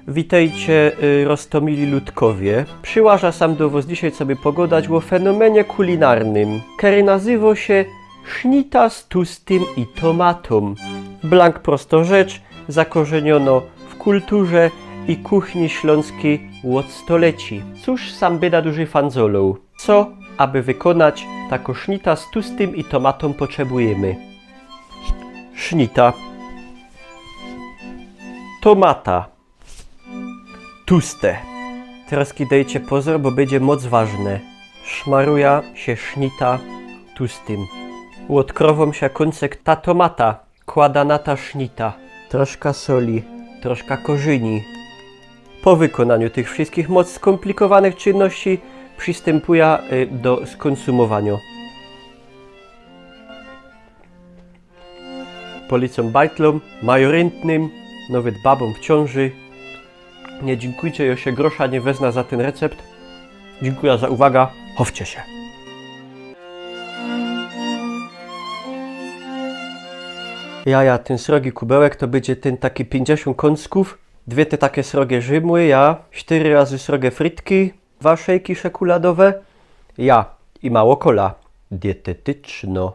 Witajcie, roztomili ludkowie. Przyłaża sam do was dzisiaj sobie pogadać o fenomenie kulinarnym, który nazywa się sznita z tustym i tomatą. Blank prosto rzecz zakorzeniono w kulturze i kuchni śląskiej od stoleci. Cóż sam byda duży fanzolą. Co, aby wykonać taką sznita z tustym i tomatą potrzebujemy? Sznita, tomata, tuste. Teraz dajcie pozor, bo będzie moc ważne. Szmaruja się sznita tustym. Łodkrową się koncek ta tomata kłada na ta sznita. Troszkę soli, troszkę korzyni. Po wykonaniu tych wszystkich moc skomplikowanych czynności przystępuje do skonsumowania. Policom bajtlom, majorentnym, nawet babom w ciąży. Nie dziękujcie, ja się grosza nie wezna za ten recept. Dziękuję za uwagę. Chowcie się. Ten srogi kubełek to będzie ten taki 50 kąsków. 2 te takie srogie żymły, 4 razy srogie frytki, 2 szejki czekoladowe, i mało kola. Dietetyczno.